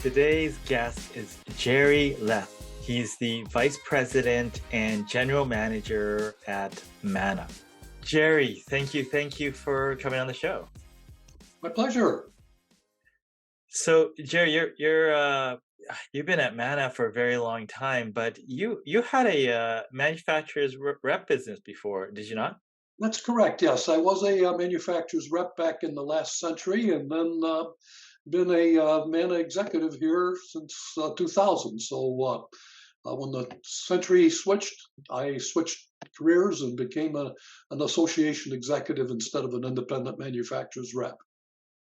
Today's guest is Jerry Leth. He's the Vice President and General Manager at Mana. Jerry, thank you for coming on the show. My pleasure. So, Jerry, you've been at Mana for a very long time, but you had a manufacturer's rep business before, did you not? That's correct. Yes, I was a manufacturer's rep back in the last century, and then been a MANA executive here since 2000. So when the century switched, I switched careers and became an association executive instead of an independent manufacturer's rep.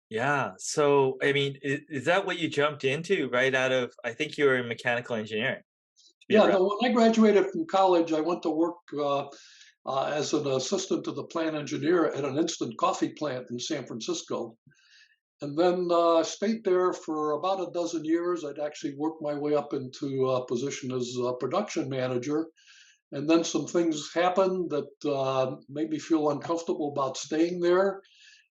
Yeah. So, I mean, is that what you jumped into right out of? I think you were in mechanical engineering to be a Yeah, rep. no, when I graduated from college, I went to work as an assistant to the plant engineer at an instant coffee plant in San Francisco. And then stayed there for about a dozen years. I'd actually worked my way up into a position as a production manager. And then some things happened that made me feel uncomfortable about staying there.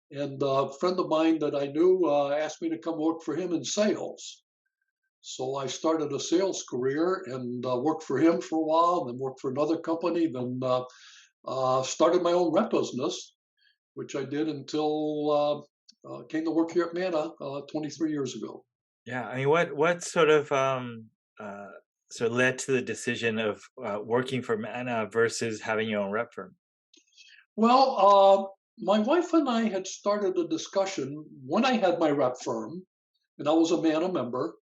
And a friend of mine that I knew asked me to come work for him in sales. So I started a sales career and worked for him for a while, then worked for another company, then started my own rep business, which I did until came to work here at Mana 23 years ago. Yeah. I mean, what uh, sort of led to the decision of working for Mana versus having your own rep firm? Well, my wife and I had started a discussion when I had my rep firm, and I was a Mana member.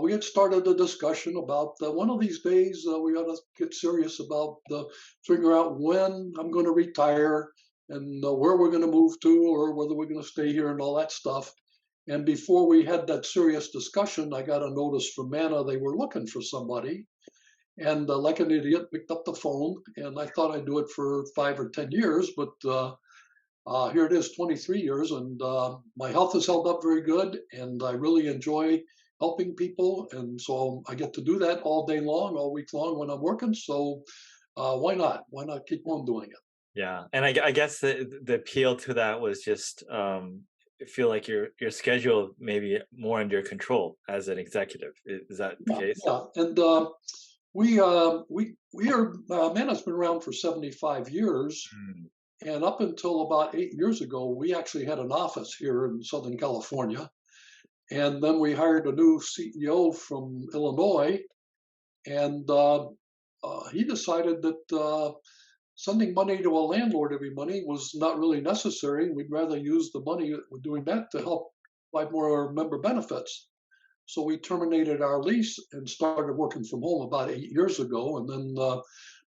We had started a discussion about one of these days we ought to get serious about figure out when I'm going to retire and where we're going to move to or whether we're going to stay here and all that stuff. And before we had that serious discussion, I got a notice from Mana they were looking for somebody. And like an idiot, picked up the phone, and I thought I'd do it for 5 or 10 years, but here it is, 23 years, and my health has held up very good, and I really enjoy helping people, and so I get to do that all day long, all week long when I'm working. So why not? Why not keep on doing it? Yeah, and I guess the appeal to that was just feel like your schedule maybe more under your control as an executive. Is that the Yeah, case? yeah, and we are Mana's been around for 75 years, Mm. and up until about 8 years ago, we actually had an office here in Southern California. And then we hired a new CEO from Illinois, and he decided that sending money to a landlord every money was not really necessary. We'd rather use the money that we're doing that to help provide more member benefits. So we terminated our lease and started working from home about 8 years ago, and then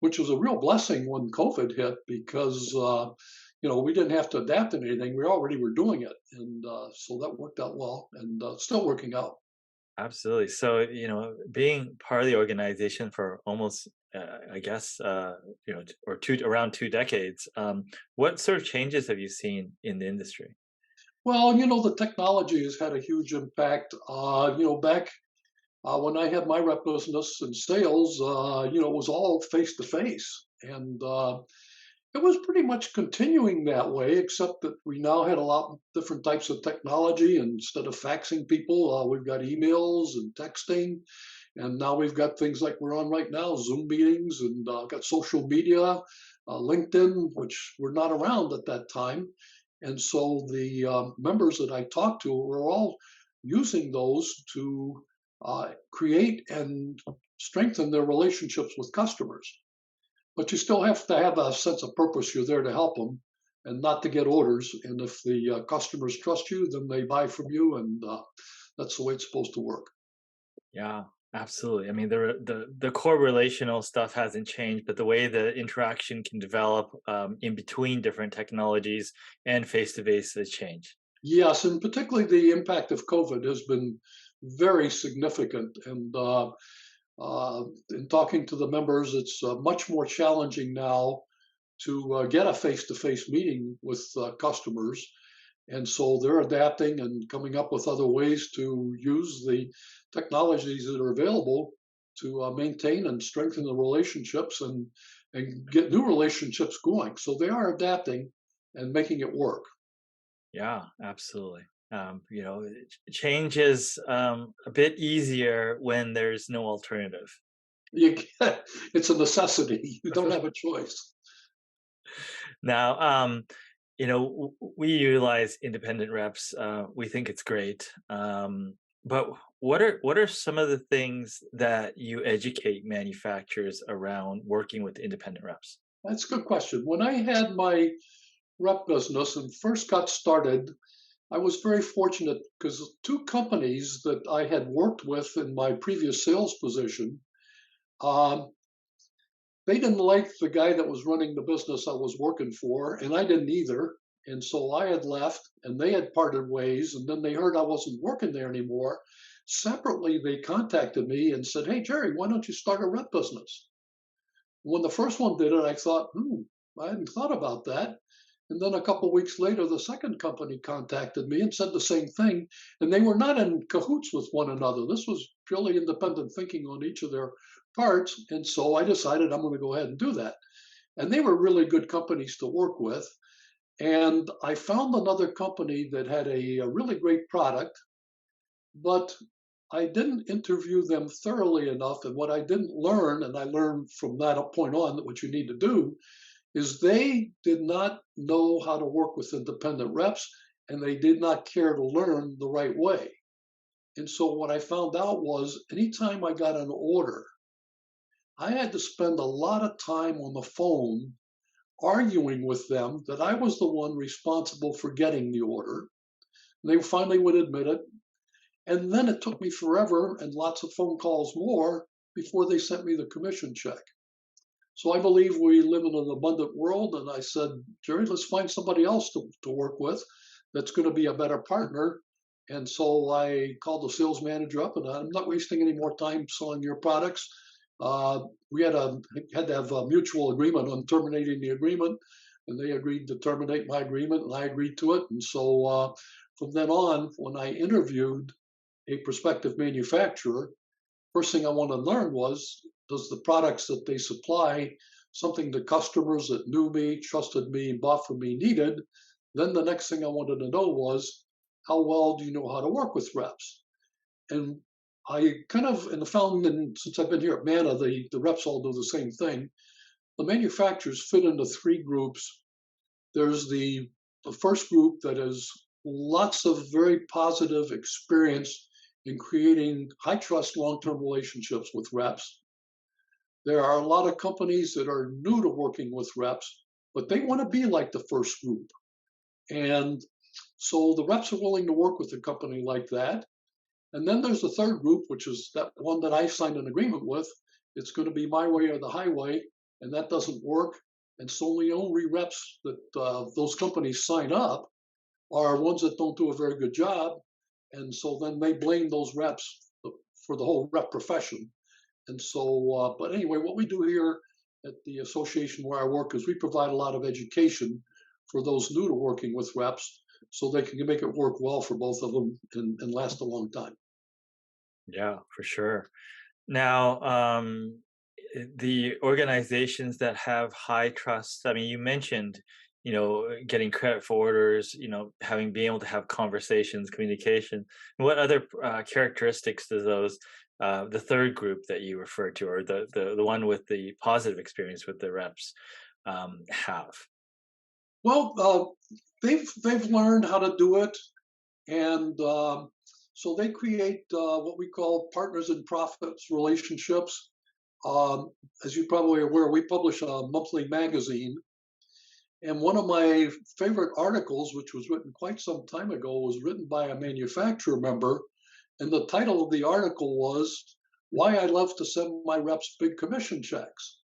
which was a real blessing when COVID hit because we didn't have to adapt to anything. We already were doing it, and so that worked out well, and still working out. Absolutely. So, being part of the organization for almost, I guess, or around 2 decades, what sort of changes have you seen in the industry? Well, the technology has had a huge impact. Back when I had my rep business and sales, it was all face to face, and it was pretty much continuing that way, except that we now had a lot different types of technology. And instead of faxing people, we've got emails and texting. And now we've got things like we're on right now, Zoom meetings, and got social media, LinkedIn, which were not around at that time. And so the members that I talked to were all using those to create and strengthen their relationships with customers. But you still have to have a sense of purpose. You're there to help them and not to get orders. And if the customers trust you, then they buy from you, and that's the way it's supposed to work. Yeah, absolutely. I mean, the core relational stuff hasn't changed, but the way the interaction can develop in between different technologies and face to face has changed. Yes, and particularly the impact of COVID has been very significant. And in talking to the members, it's much more challenging now to get a face-to-face meeting with customers. And so they're adapting and coming up with other ways to use the technologies that are available to maintain and strengthen the relationships and get new relationships going. So they are adapting and making it work. Yeah, absolutely. Change is a bit easier when there's no alternative. You get, it's a necessity. You don't have a choice. Now, we utilize independent reps. We think it's great. But what are some of the things that you educate manufacturers around working with independent reps? That's a good question. When I had my rep business and first got started, I was very fortunate because two companies that I had worked with in my previous sales position, um, they didn't like the guy that was running the business I was working for, and I didn't either. And so I had left, and they had parted ways. And then they heard I wasn't working there anymore. Separately, they contacted me and said, "Hey, Jerry, why don't you start a rep business?" When the first one did it, I thought, I hadn't thought about that. And then a couple of weeks later, the second company contacted me and said the same thing. And they were not in cahoots with one another. This was purely independent thinking on each of their parts. And so I decided I'm going to go ahead and do that. And they were really good companies to work with. And I found another company that had a really great product, but I didn't interview them thoroughly enough. And what I didn't learn, and I learned from that point on that what you need to do, is they did not know how to work with independent reps and they did not care to learn the right way. And so what I found out was anytime I got an order, I had to spend a lot of time on the phone arguing with them that I was the one responsible for getting the order. And they finally would admit it. And then it took me forever and lots of phone calls more before they sent me the commission check. So I believe we live in an abundant world. And I said, Jerry, let's find somebody else to work with that's going to be a better partner. And so I called the sales manager up and I'm not wasting any more time selling your products. We had to have a mutual agreement on terminating the agreement. And they agreed to terminate my agreement and I agreed to it. And so from then on, when I interviewed a prospective manufacturer, first thing I wanted to learn was, does the products that they supply something the customers that knew me, trusted me, bought from me needed? Then the next thing I wanted to know was, how well do you know how to work with reps? And I kind of, and found, and since I've been here at Mana, the reps all do the same thing. The manufacturers fit into three groups. There's the first group that has lots of very positive experience in creating high trust long-term relationships with reps. There are a lot of companies that are new to working with reps, but they want to be like the first group. And so the reps are willing to work with a company like that. And then there's the third group, which is that one that I signed an agreement with. It's going to be my way or the highway, and that doesn't work. And so the only reps that those companies sign up are ones that don't do a very good job. And so then they blame those reps for the whole rep profession. And so, but anyway, what we do here at the association where I work is we provide a lot of education for those new to working with reps so they can make it work well for both of them and last a long time. Yeah, for sure. Now, the organizations that have high trust, I mean, you mentioned, getting credit for orders, having being able to have conversations, communication. What other characteristics does the third group that you referred to, or the one with the positive experience with the reps, have? Well, they've learned how to do it, and so they create what we call partners in profits relationships. As you're probably aware, we publish a monthly magazine, and one of my favorite articles, which was written quite some time ago, was written by a manufacturer member, and the title of the article was "Why I Love to Send My Reps Big Commission Checks."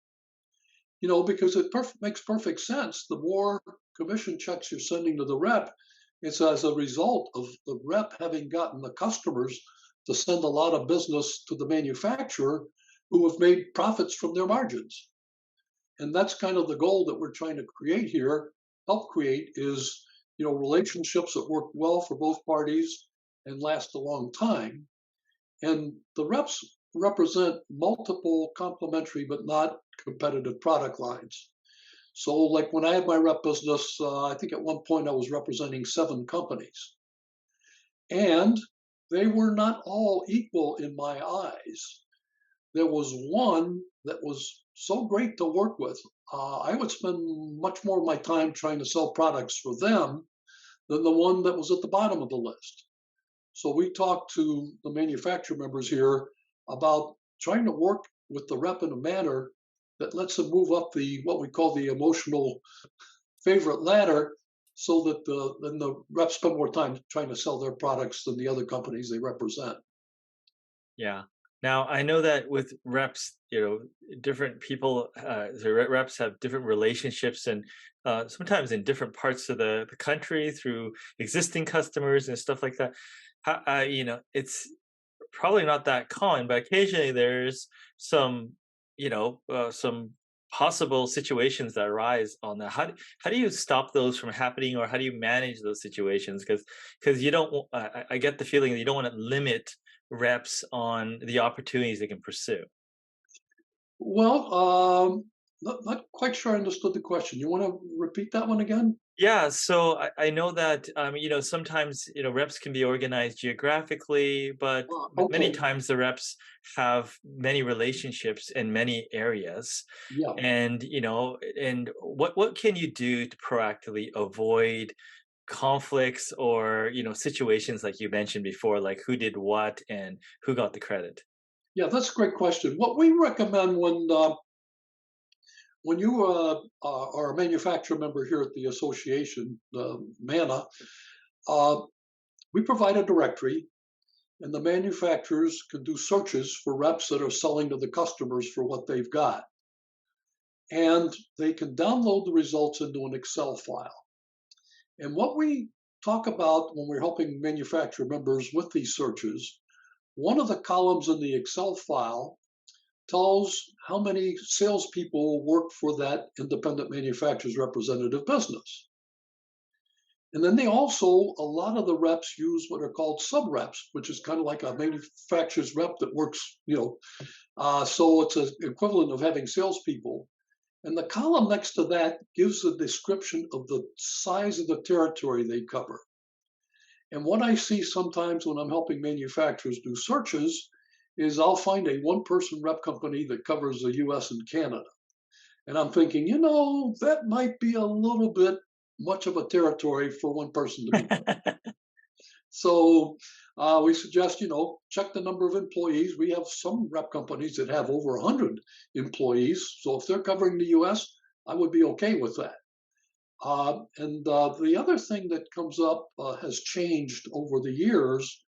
Because it makes perfect sense. The more commission checks you're sending to the rep, it's as a result of the rep having gotten the customers to send a lot of business to the manufacturer who have made profits from their margins. And that's kind of the goal that we're trying to create here, help create is, relationships that work well for both parties and last a long time. And the reps represent multiple complementary but not competitive product lines. So, like when I had my rep business, I think at one point I was representing 7 companies. And they were not all equal in my eyes. There was one that was so great to work with. I would spend much more of my time trying to sell products for them than the one that was at the bottom of the list. So we talked to the manufacturer members here about trying to work with the rep in a manner that lets them move up the what we call the emotional favorite ladder, so that then the reps spend more time trying to sell their products than the other companies they represent. Yeah. Now I know that with reps, different people, reps have different relationships, and sometimes in different parts of the country through existing customers and stuff like that. It's probably not that common, but occasionally there's some, some possible situations that arise on that. How do you stop those from happening, or how do you manage those situations? Because you don't. I get the feeling that you don't want to limit reps on the opportunities they can pursue. Well, not quite sure I understood the question. You want to repeat that one again? Yeah, so I know that sometimes reps can be organized geographically, but many Okay. times the reps have many relationships in many areas, Yeah. and what can you do to proactively avoid conflicts, or situations like you mentioned before, like who did what and who got the credit? Yeah, that's a great question. What we recommend when you are a manufacturer member here at the association, MANA, uh, we provide a directory, and the manufacturers can do searches for reps that are selling to the customers for what they've got. And they can download the results into an Excel file. And what we talk about when we're helping manufacturer members with these searches, one of the columns in the Excel file tells how many salespeople work for that independent manufacturer's representative business. And then a lot of the reps use what are called sub reps, which is kind of like a manufacturer's rep that works, so it's an equivalent of having salespeople. And the column next to that gives a description of the size of the territory they cover. And what I see sometimes when I'm helping manufacturers do searches is I'll find a one person rep company that covers the US and Canada. And I'm thinking, that might be a little bit much of a territory for one person to be. So we suggest, check the number of employees. We have some rep companies that have over 100 employees. So if they're covering the US, I would be okay with that. And the other thing that comes up has changed over the years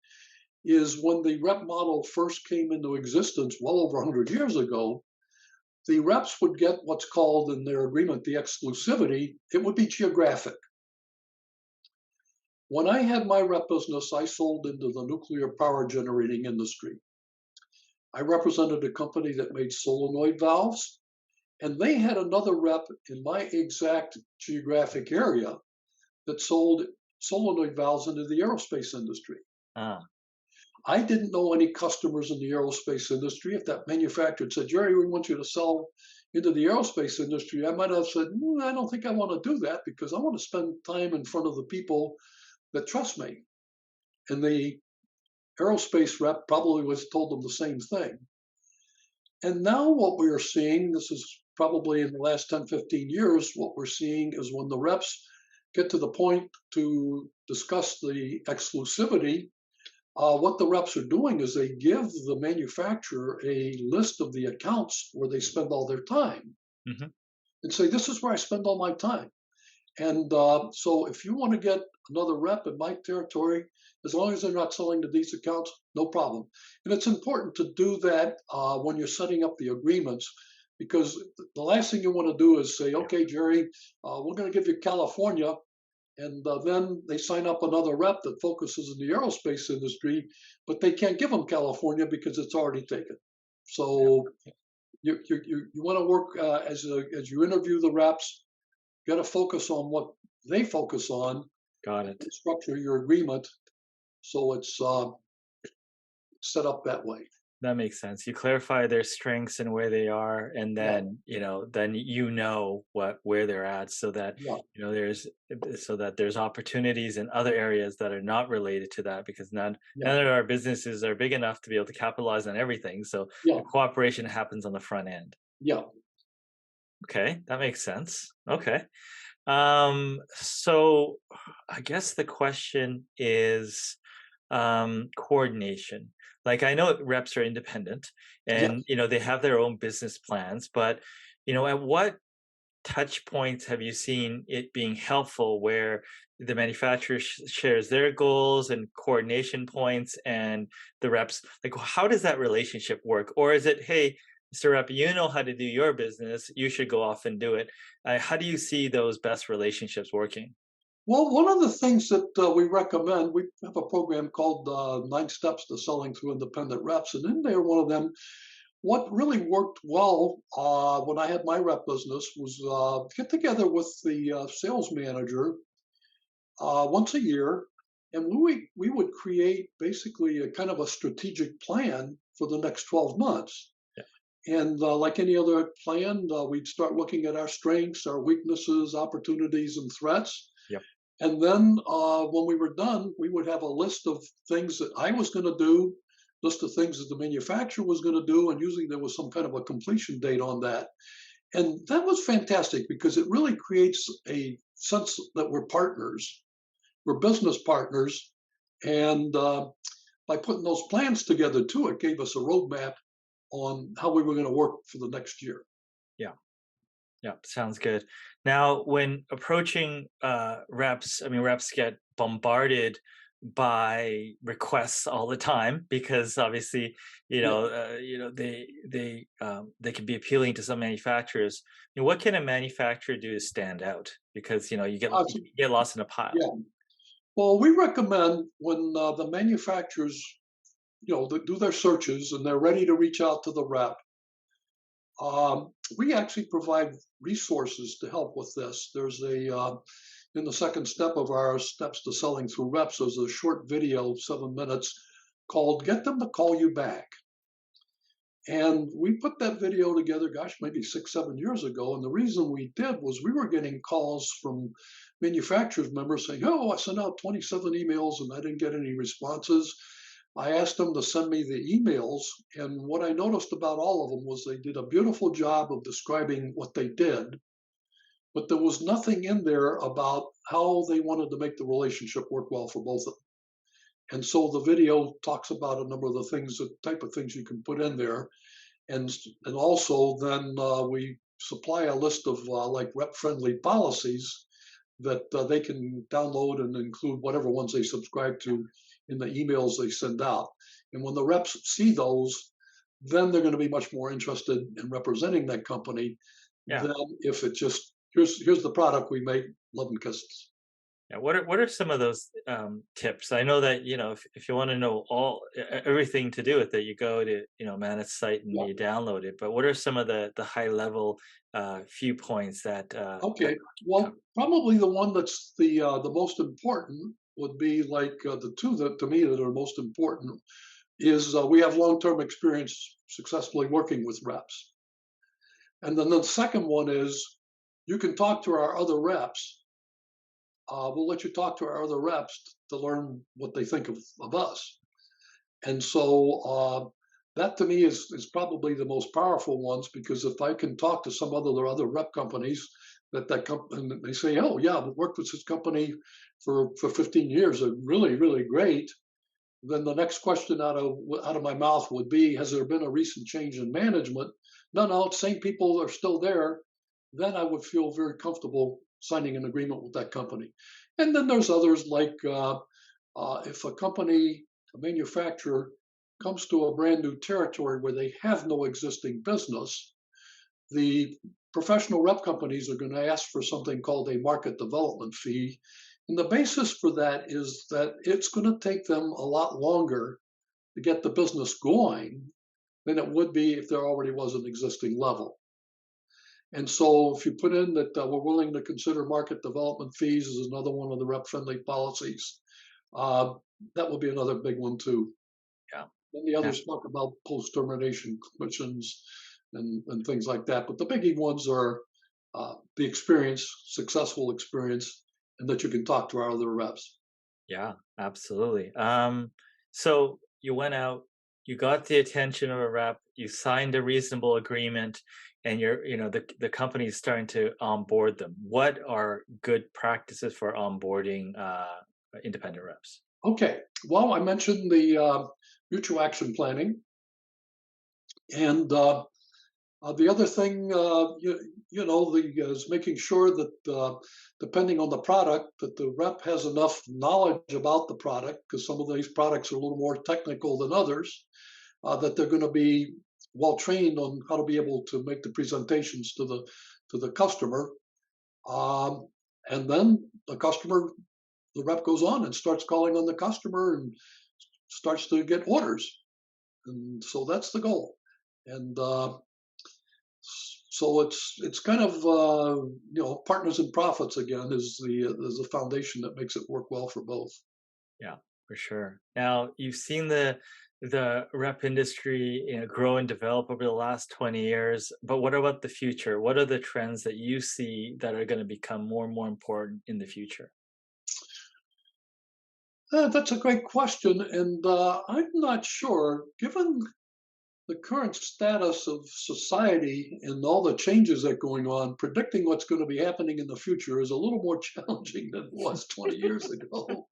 is when the rep model first came into existence well over 100 years ago, the reps would get what's called in their agreement the exclusivity. It would be geographic. When I had my rep business, I sold into the nuclear power generating industry. I represented a company that made solenoid valves, and they had another rep in my exact geographic area that sold solenoid valves into the aerospace industry. Ah, I didn't know any customers in the aerospace industry. If that manufacturer had said, Jerry, we want you to sell into the aerospace industry, I might have said, I don't think I want to do that because I want to spend time in front of the people that trust me. And the aerospace rep probably was told them the same thing. And now what we are seeing, this is probably in the last 10, 15 years, what we're seeing is when the reps get to the point to discuss the exclusivity, what the reps are doing is they give the manufacturer a list of the accounts where they spend all their time hmm, and say, this is where I spend all my time. And so if you want to get another rep in my territory, as long as they're not selling to these accounts, no problem. And it's important to do that when you're setting up the agreements, because the last thing you want to do is say, okay, Jerry, we're going to give you California. And then they sign up another rep that focuses in the aerospace industry, but they can't give them California because it's already taken. So you want to work as you interview the reps, got to focus on what they focus on, got and it. structure your agreement so it's set up that way. That makes sense. You clarify their strengths and where they are, and Yeah, then, then what where they're at so that, yeah, there's opportunities in other areas that are not related to that because yeah, none of our businesses are big enough to be able to capitalize on everything. So yeah, the cooperation happens on the front end. yeah. Okay, that makes sense. Okay. So I guess the question is coordination. Like I know reps are independent and Yes. they have their own business plans, but at what touch points have you seen it being helpful where the manufacturer shares their goals and coordination points and the reps, like how does that relationship work? Or is it, hey, Mr. Rep, you know how to do your business, you should go off and do it? How do you see those best relationships working? Well, one of the things that we recommend, we have a program called 9 Steps to Selling Through Independent Reps. And in there, one of them, what really worked well when I had my rep business was get together with the sales manager once a year. And we would create basically a kind of a strategic plan for the next 12 months. Yeah. And like any other plan, we'd start looking at our strengths, our weaknesses, opportunities, and threats. Yep. And then when we were done, we would have a list of things that I was going to do, list of things that the manufacturer was going to do, and usually there was some kind of a completion date on that. And that was fantastic because it really creates a sense that we're partners, we're business partners, and by putting those plans together too, it gave us a roadmap on how we were going to work for the next year. Yeah. Yeah, sounds good. Now, when approaching reps, I mean, reps get bombarded by requests all the time because obviously, Yeah. they can be appealing to some manufacturers. What can a manufacturer do to stand out? Because So, you get lost in a pile. yeah. Well, we recommend when the manufacturers, they do their searches and they're ready to reach out to the rep. We actually provide resources to help with this. There's in the second step of our steps to selling through reps, there's a short video, 7 minutes, called "Get Them to Call You Back." And we put that video together, gosh, maybe 6, 7 years ago. And the reason we did was we were getting calls from manufacturers members saying, "Oh, I sent out 27 emails and I didn't get any responses." I asked them to send me the emails. And what I noticed about all of them was they did a beautiful job of describing what they did, but there was nothing in there about how they wanted to make the relationship work well for both of them. And so the video talks about a number of the things, the type of things you can put in there, and also then we supply a list of like rep friendly policies that they can download and include whatever ones they subscribe to in the emails they send out. And when the reps see those, then they're going to be much more interested in representing that company Yeah. than if it just here's the product we make, love and kisses. Yeah, what are some of those tips? I know that if you want to know everything to do with it, you go to Manet's site and Yeah. you download it. But what are some of the high level few points that Okay. Well, probably the one that's the most important would be like the two that to me that are most important is we have long-term experience successfully working with reps. And then the second one is you can talk to our other reps. We'll let you talk to our other reps to learn what they think of us. And so that to me is probably the most powerful ones because if I can talk to some other rep companies that company they say, oh yeah, I've worked with this company for 15 years, are really really great. Then the next question out of my mouth would be, has there been a recent change in management? No, no, same people are still there. Then I would feel very comfortable signing an agreement with that company. And then there's others like if a manufacturer comes to a brand new territory where they have no existing business, the professional rep companies are going to ask for something called a market development fee. And the basis for that is that it's going to take them a lot longer to get the business going than it would be if there already was an existing level. And so if you put in that we're willing to consider market development fees as another one of the rep friendly policies, uh, that would be another big one too. yeah. Then the Yeah. others talk about post-termination commissions and things like that. But the biggie ones are the experience, successful experience, and that you can talk to our other reps. Yeah, absolutely. So you went out, you got the attention of a rep, you signed a reasonable agreement, and the company is starting to onboard them. What are good practices for onboarding independent reps? Okay, well, I mentioned the mutual action planning, and the other thing, is making sure that depending on the product, that the rep has enough knowledge about the product, because some of these products are a little more technical than others, that they're going to be well trained on how to be able to make the presentations to the customer. Um, and then the rep goes on and starts calling on the customer and starts to get orders. And so that's the goal. And so it's kind of partners in profits again is the foundation that makes it work well for both. Yeah, for sure. Now, you've seen the rep industry, grow and develop over the last 20 years, but what about the future? What are the trends that you see that are going to become more and more important in the future? That's a great question, and I'm not sure. Given the current status of society and all the changes that are going on, predicting what's going to be happening in the future is a little more challenging than it was 20 years ago.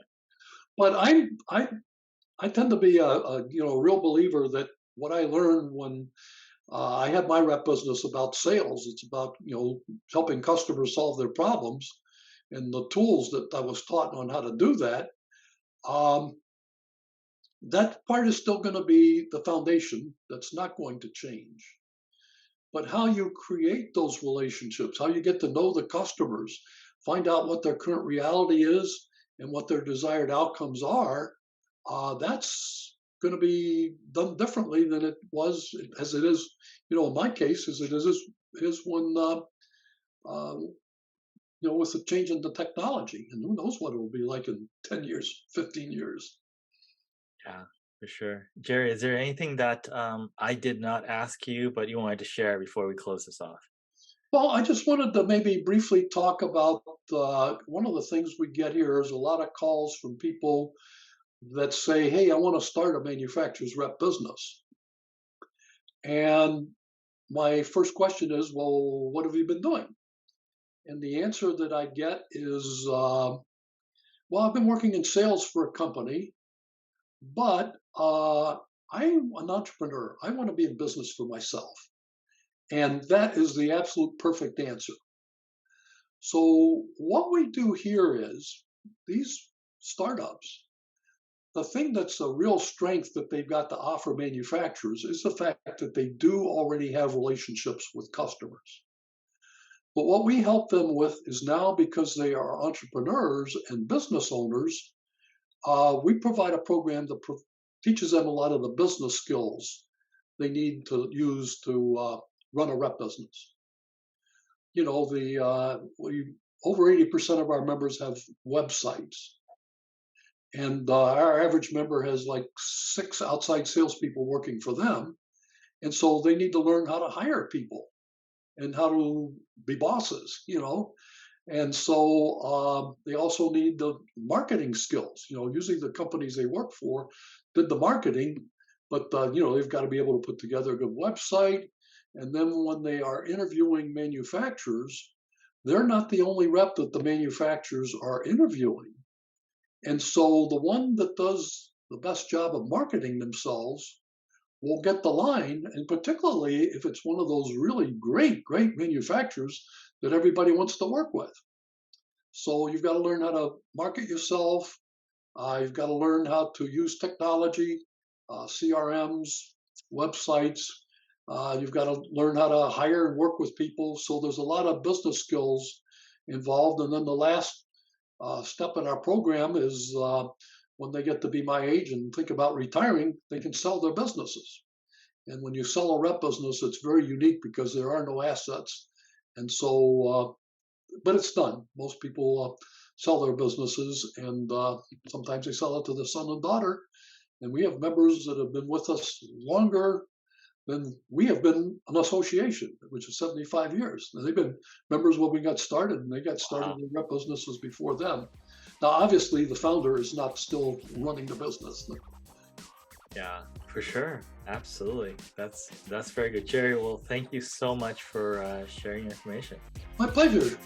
But I tend to be a real believer that what I learned when I had my rep business about sales. It's about helping customers solve their problems, and the tools that I was taught on how to do that. Um, that part is still going to be the foundation. That's not going to change. But how you create those relationships, how you get to know the customers, find out what their current reality is and what their desired outcomes are, that's going to be done differently than it was, as it is, in my case, as it is when, uh, with the change in the technology. And who knows what it will be like in 10 years, 15 years. Yeah, for sure. Jerry, is there anything that I did not ask you, but you wanted to share before we close this off? Well, I just wanted to maybe briefly talk about one of the things we get here is a lot of calls from people that say, "Hey, I want to start a manufacturer's rep business." And my first question is, "Well, what have you been doing?" And the answer that I get is, "Well, I've been working in sales for a company, but I'm an entrepreneur. I want to be in business for myself." And that is the absolute perfect answer. So what we do here is these startups, the thing that's a real strength that they've got to offer manufacturers is the fact that they do already have relationships with customers. But what we help them with is now, because they are entrepreneurs and business owners, we provide a program that teaches them a lot of the business skills they need to use to run a rep business. Over 80% of our members have websites, and our average member has like 6 outside salespeople working for them, and so they need to learn how to hire people and how to be bosses. And so they also need the marketing skills. Usually the companies they work for did the marketing, but they've got to be able to put together a good website. And then when they are interviewing manufacturers, they're not the only rep that the manufacturers are interviewing. And so the one that does the best job of marketing themselves will get the line, and particularly if it's one of those really great, great manufacturers that everybody wants to work with. So you've got to learn how to market yourself. You've got to learn how to use technology, CRMs, websites. You've got to learn how to hire and work with people. So there's a lot of business skills involved. And then the last step in our program is when they get to be my age and think about retiring, they can sell their businesses. And when you sell a rep business, it's very unique because there are no assets. And so, but it's done. Most people sell their businesses, and sometimes they sell it to the son and daughter. And we have members that have been with us longer than we have been an association, which is 75 years. Now, they've been members when we got started, and they got started Wow. in rep businesses before them. Now, obviously, the founder is not still running the business. Yeah, for sure. Absolutely. That's very good. Jerry, well, thank you so much for sharing your information. My pleasure.